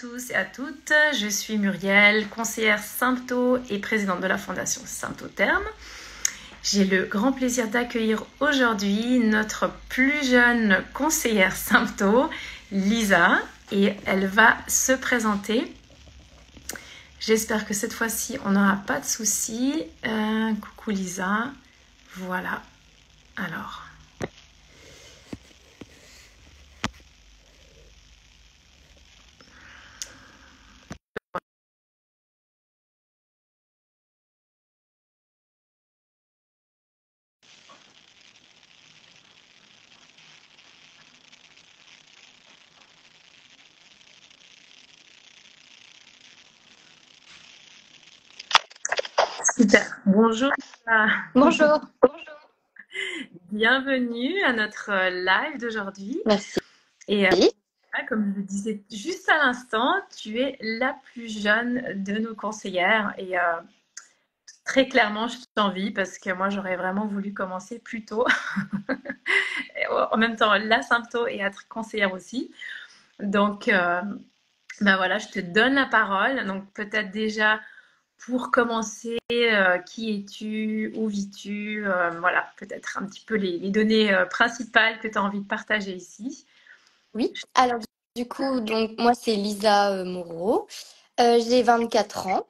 tous et à toutes, je suis Muriel, conseillère Sympto et présidente de la fondation Symptotherm. J'ai le grand plaisir d'accueillir aujourd'hui notre plus jeune conseillère Sympto, Lisa, et elle va se présenter. J'espère que cette fois-ci, on n'aura pas de soucis. Coucou Lisa, voilà. Alors... Super. Bonjour Lisa. Bonjour. Bienvenue à notre live d'aujourd'hui. Merci. Et comme je le disais juste à l'instant, tu es la plus jeune de nos conseillères et très clairement, je t'envie parce que moi, j'aurais vraiment voulu commencer plus tôt. Et en même temps, la sympto et être conseillère aussi. Donc, ben voilà, je te donne la parole. Donc, peut-être déjà pour commencer, qui es-tu, où vis-tu, voilà, peut-être un petit peu les données principales que tu as envie de partager ici. Oui. Alors, du coup, donc moi, c'est Lisa Moreau. J'ai 24 ans.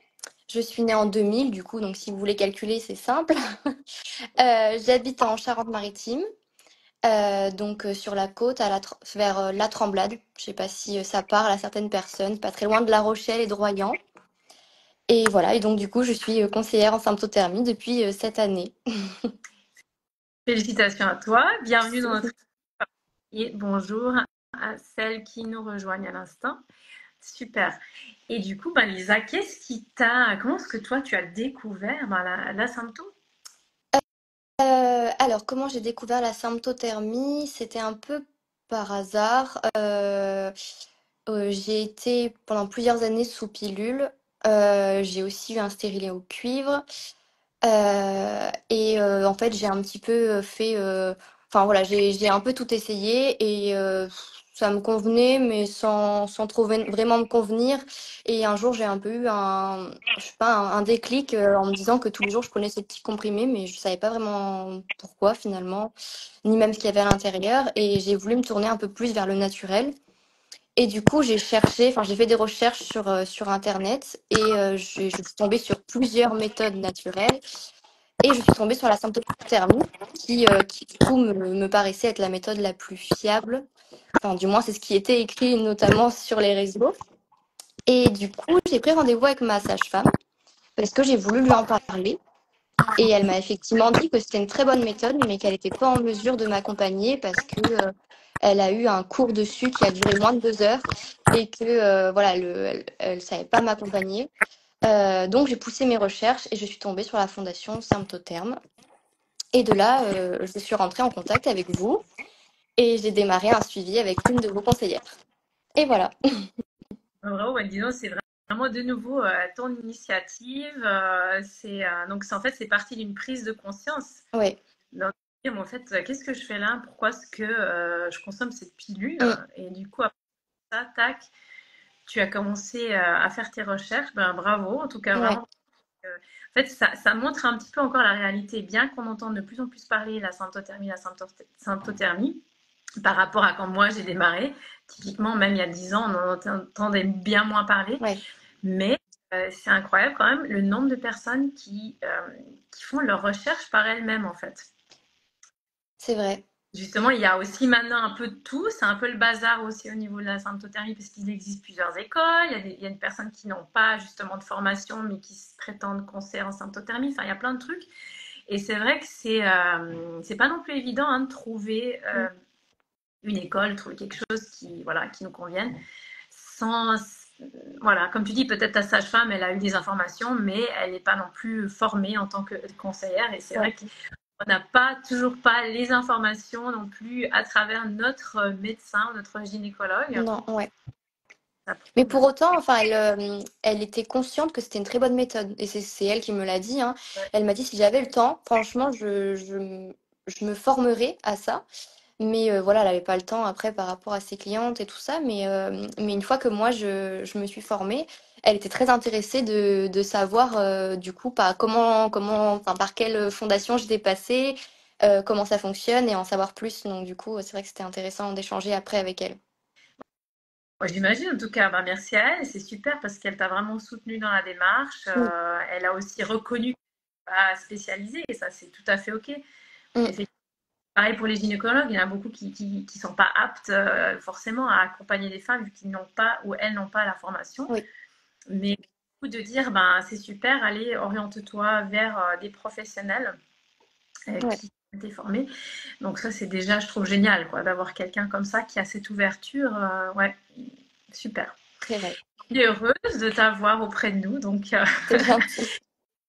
Je suis née en 2000, du coup, donc si vous voulez calculer, c'est simple. J'habite en Charente-Maritime, donc sur la côte, vers La Tremblade. Je sais pas si ça parle à certaines personnes, pas très loin de La Rochelle et de Royan. Et voilà, et donc du coup, je suis conseillère en symptothermie depuis cette année. Félicitations à toi, bienvenue dans notre et bonjour à celles qui nous rejoignent à l'instant. Super. Et du coup, ben, Lisa, comment est-ce que toi tu as découvert la symptôme? Alors, comment j'ai découvert la symptothermie? C'était un peu par hasard. J'ai été pendant plusieurs années sous pilule. J'ai aussi eu un stérilet au cuivre. En fait, j'ai un petit peu fait. Enfin voilà, j'ai un peu tout essayé et ça me convenait, mais sans trop vraiment me convenir. Et un jour, j'ai un peu eu je sais pas, un déclic en me disant que tous les jours, je prenais ces petits comprimés, mais je savais pas vraiment pourquoi finalement, ni même ce qu'il y avait à l'intérieur. Et j'ai voulu me tourner un peu plus vers le naturel. Et du coup, j'ai fait des recherches sur Internet et je suis tombée sur plusieurs méthodes naturelles. Et je suis tombée sur la symptothermie qui du coup, me paraissait être la méthode la plus fiable. Enfin, du moins, c'est ce qui était écrit notamment sur les réseaux. Et du coup, j'ai pris rendez-vous avec ma sage-femme parce que j'ai voulu lui en parler. Et elle m'a effectivement dit que c'était une très bonne méthode, mais qu'elle n'était pas en mesure de m'accompagner parce que elle a eu un cours dessus qui a duré moins de 2 heures et que voilà, elle savait pas m'accompagner. Donc j'ai poussé mes recherches et je suis tombée sur la fondation Symptotherm. Et de là, je suis rentrée en contact avec vous et j'ai démarré un suivi avec l'une de vos conseillères. Et voilà. Bravo, ben, dis donc, c'est vraiment de nouveau ton initiative. En fait c'est parti d'une prise de conscience. Ouais. Donc, dire, mais en fait, qu'est-ce que je fais là? Pourquoi est-ce que je consomme cette pilule? Mm. Et du coup, après ça, tac, tu as commencé à faire tes recherches. Ben, bravo, en tout cas, Ouais. vraiment. En fait, ça montre un petit peu encore la réalité. Bien qu'on entende de plus en plus parler de la symptothermie, par rapport à quand moi j'ai démarré. Typiquement, même il y a 10 ans, on en entendait bien moins parler. Ouais. Mais c'est incroyable quand même le nombre de personnes qui font leurs recherches par elles-mêmes, en fait. C'est vrai. Justement, il y a aussi maintenant un peu de tout. C'est un peu le bazar aussi au niveau de la symptothermie parce qu'il existe plusieurs écoles. Il y a des personnes qui n'ont pas justement de formation mais qui se prétendent conseillers en symptothermie. Enfin, il y a plein de trucs. Et c'est vrai que c'est pas non plus évident hein, de trouver Mm. une école, trouver quelque chose qui, voilà, qui nous convienne. Sans, voilà, comme tu dis, peut-être ta sage-femme, elle a eu des informations, mais elle n'est pas non plus formée en tant que conseillère. Et c'est Ouais. vrai que on n'a pas toujours pas les informations non plus à travers notre médecin, notre gynécologue. Non, ouais. Ça Mais prouve. pour autant, enfin, elle était consciente que c'était une très bonne méthode. Et c'est elle qui me l'a dit, hein. Ouais. Elle m'a dit si j'avais le temps, franchement, je me formerais à ça. Mais voilà, elle avait pas le temps après par rapport à ses clientes et tout ça. Mais une fois que moi, je me suis formée, elle était très intéressée de savoir du coup enfin, par quelle fondation j'étais passée, comment ça fonctionne et en savoir plus. Donc du coup, c'est vrai que c'était intéressant d'échanger après avec elle. Ouais, j'imagine en tout cas, bah, merci à elle, c'est super parce qu'elle t'a vraiment soutenu dans la démarche. Mm, Elle a aussi reconnu à spécialiser et ça c'est tout à fait ok. mm, Effectivement, pareil pour les gynécologues, il y en a beaucoup qui sont pas aptes forcément à accompagner des femmes vu qu'ils n'ont pas ou elles n'ont pas la formation. oui, Mais de dire ben c'est super, allez oriente-toi vers des professionnels ouais, qui ont été formés. Donc ça c'est déjà je trouve génial quoi d'avoir quelqu'un comme ça qui a cette ouverture. Ouais, super. c'est vrai. Je suis heureuse de t'avoir auprès de nous. Donc, C'est gentil.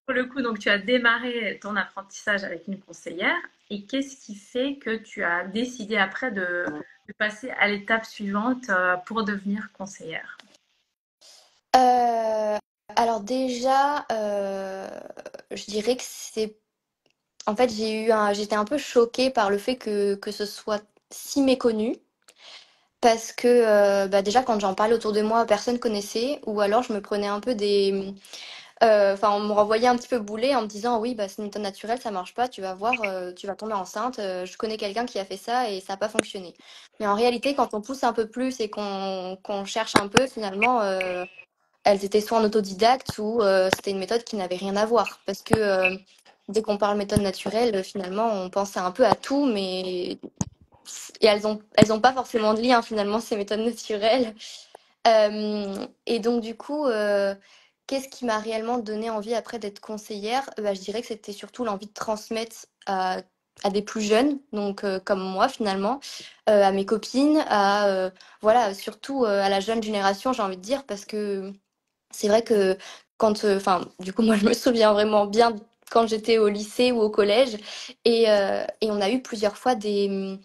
pour le coup, donc, tu as démarré ton apprentissage avec une conseillère. Et qu'est-ce qui fait que tu as décidé après de passer à l'étape suivante pour devenir conseillère? Euh, alors déjà, je dirais que c'est en fait, j'étais un peu choquée par le fait que ce soit si méconnu. Parce que bah déjà, quand j'en parlais autour de moi, personne connaissait. Ou alors, je me prenais un peu Enfin, on me renvoyait un petit peu bouler en me disant, oui, bah, c'est une méthode naturelle, ça marche pas, tu vas voir, tu vas tomber enceinte. Je connais quelqu'un qui a fait ça et ça n'a pas fonctionné. Mais en réalité, quand on pousse un peu plus et qu'on cherche un peu, finalement, elles étaient soit en autodidacte ou c'était une méthode qui n'avait rien à voir. Parce que dès qu'on parle méthode naturelle, finalement, on pense un peu à tout, mais et elles ont pas forcément de lien finalement ces méthodes naturelles. Et donc du coup, qu'est-ce qui m'a réellement donné envie après d'être conseillère? Bah, je dirais que c'était surtout l'envie de transmettre à des plus jeunes, donc comme moi finalement, à mes copines, voilà, surtout à la jeune génération, j'ai envie de dire, parce que c'est vrai que enfin, du coup, moi, je me souviens vraiment bien quand j'étais au lycée ou au collège, et on a eu plusieurs fois des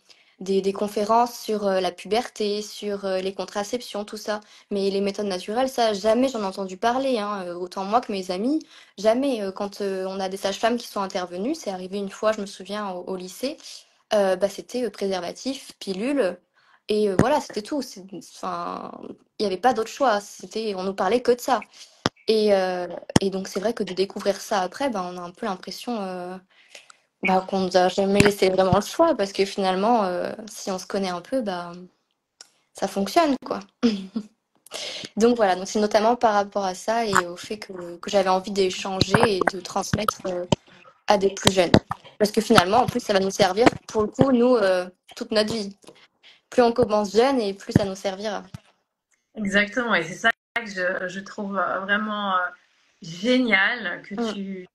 conférences sur la puberté, sur les contraceptions, tout ça. Mais les méthodes naturelles, ça, jamais j'en ai entendu parler, hein, autant moi que mes amis, jamais. Quand on a des sages-femmes qui sont intervenues, c'est arrivé une fois, je me souviens, au lycée, bah, c'était préservatif, pilule. Et voilà, c'était tout. Enfin, il n'y avait pas d'autre choix. On nous parlait que de ça. Et, euh, et donc, c'est vrai que de découvrir ça après, ben, on a un peu l'impression bah, qu'on nous a jamais laissé vraiment le choix parce que finalement, si on se connaît un peu, bah, ça fonctionne, quoi. Donc voilà, donc c'est notamment par rapport à ça et au fait que j'avais envie d'échanger et de transmettre à des plus jeunes. Parce que finalement, en plus, ça va nous servir pour le coup, nous, toute notre vie. Plus on commence jeune et plus ça nous servira. Exactement, et c'est ça que je trouve vraiment génial que Mm, tu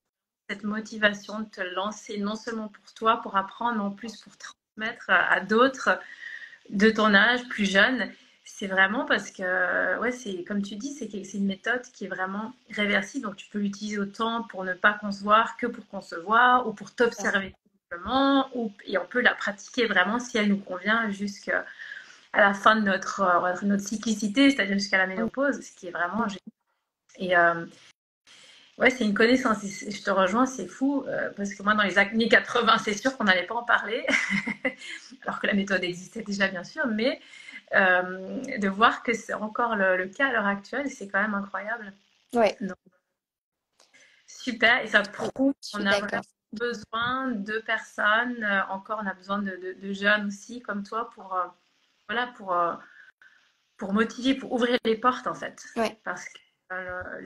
cette motivation de te lancer non seulement pour toi, pour apprendre, mais en plus pour transmettre à d'autres de ton âge, plus jeune. C'est vraiment parce que, ouais, c'est comme tu dis, c'est une méthode qui est vraiment réversible. Donc, tu peux l'utiliser autant pour ne pas concevoir que pour concevoir ou pour c'est ça. t'observer simplement. Et on peut la pratiquer vraiment si elle nous convient jusqu'à la fin de notre cyclicité, c'est-à-dire jusqu'à la Mm, ménopause, ce qui est vraiment mm. génial. Et ouais, c'est une connaissance. Je te rejoins, c'est fou, parce que moi, dans les années 80, c'est sûr qu'on n'allait pas en parler, alors que la méthode existait déjà, bien sûr, mais de voir que c'est encore le cas à l'heure actuelle, c'est quand même incroyable. Ouais, Donc, super, et ça prouve je suis qu'on a vraiment d'accord. besoin de personnes, encore on a besoin de jeunes aussi comme toi voilà, pour motiver, pour ouvrir les portes en fait. Ouais. Parce que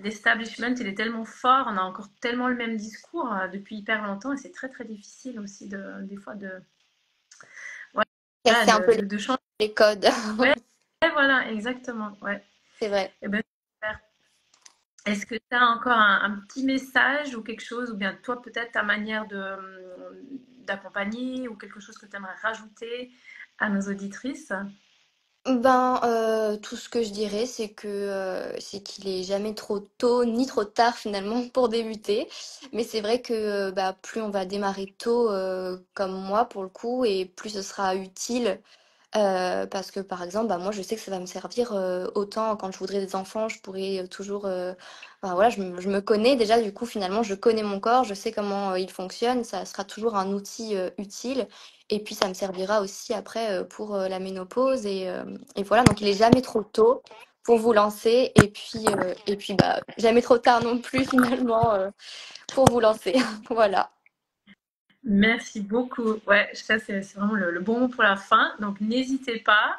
l'establishment, il est tellement fort, on a encore tellement le même discours depuis hyper longtemps et c'est très très difficile aussi des fois Casser un peu de changer. les codes. Ouais, voilà, exactement. Ouais. C'est vrai. Et ben, super. Est-ce que tu as encore un petit message ou quelque chose, ou bien toi peut-être ta manière d'accompagner ou quelque chose que tu aimerais rajouter à nos auditrices? Ben, tout ce que je dirais, c'est qu'il est jamais trop tôt ni trop tard finalement pour débuter. Mais c'est vrai que bah, plus on va démarrer tôt, comme moi pour le coup, et plus ce sera utile Parce que par exemple, bah, moi je sais que ça va me servir autant quand je voudrais des enfants, je pourrais toujours. Enfin, voilà, je me connais déjà, du coup finalement je connais mon corps, je sais comment il fonctionne, ça sera toujours un outil utile. Et puis ça me servira aussi après pour la ménopause. Et voilà, donc il est jamais trop tôt pour vous lancer. Et puis bah, jamais trop tard non plus finalement pour vous lancer. Voilà. Merci beaucoup. Ouais, ça c'est vraiment le bon mot pour la fin. Donc n'hésitez pas.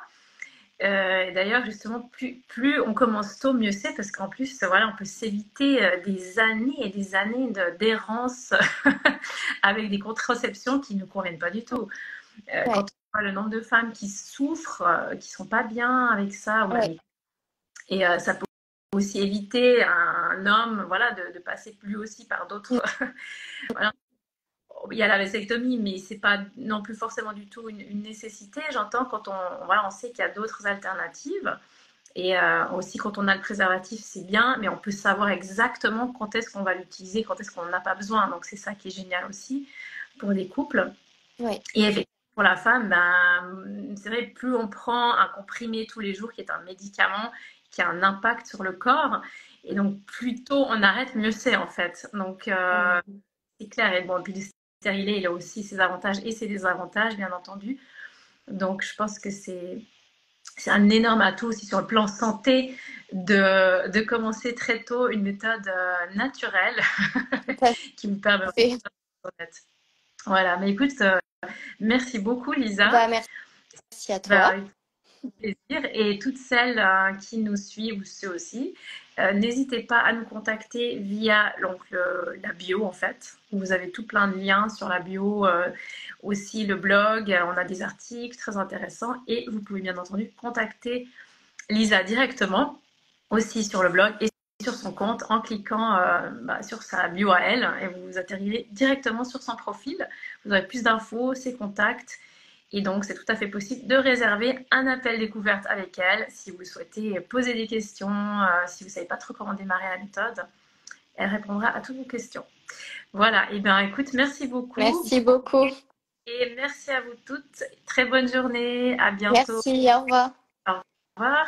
D'ailleurs, justement, plus on commence tôt, mieux c'est, parce qu'en plus, voilà, on peut s'éviter des années et des années d'errance avec des contraceptions qui ne conviennent pas du tout. Quand Ouais, on voit le nombre de femmes qui souffrent, qui sont pas bien avec ça, ouais, et ça peut aussi éviter un homme, voilà, de passer lui aussi par d'autres. Voilà. Il y a la vasectomie, mais c'est pas non plus forcément du tout une nécessité. J'entends quand voilà, on sait qu'il y a d'autres alternatives. Et aussi, quand on a le préservatif, c'est bien, mais on peut savoir exactement quand est-ce qu'on va l'utiliser, quand est-ce qu'on n'a pas besoin. Donc, c'est ça qui est génial aussi pour les couples. ouais, Et effectivement, pour la femme, ben, c'est vrai, plus on prend un comprimé tous les jours, qui est un médicament qui a un impact sur le corps, et donc plus tôt on arrête, mieux c'est en fait. Donc, ouais. c'est clair. Et bon, puis le stérilet, il a aussi ses avantages et ses désavantages, bien entendu. Donc, je pense que c'est un énorme atout aussi sur le plan santé de commencer très tôt une méthode naturelle Tout à qui vous permet fait. d'être honnête. Voilà, mais écoute, merci beaucoup Lisa. Bah, merci à Bah, toi. plaisir. Et toutes celles qui nous suivent, ou ceux aussi, n'hésitez pas à nous contacter via donc, la bio en fait. Vous avez tout plein de liens sur la bio, aussi le blog, on a des articles très intéressants et vous pouvez bien entendu contacter Lisa directement aussi sur le blog et sur son compte en cliquant sur sa bio à elle et vous atterrirez directement sur son profil. Vous aurez plus d'infos, ses contacts et donc c'est tout à fait possible de réserver un appel découverte avec elle si vous souhaitez poser des questions, si vous ne savez pas trop comment démarrer la méthode. Elle répondra à toutes vos questions. Voilà, et bien écoute, merci beaucoup Merci beaucoup. et merci à vous toutes. Très bonne journée, à bientôt. Merci, au revoir. Au revoir.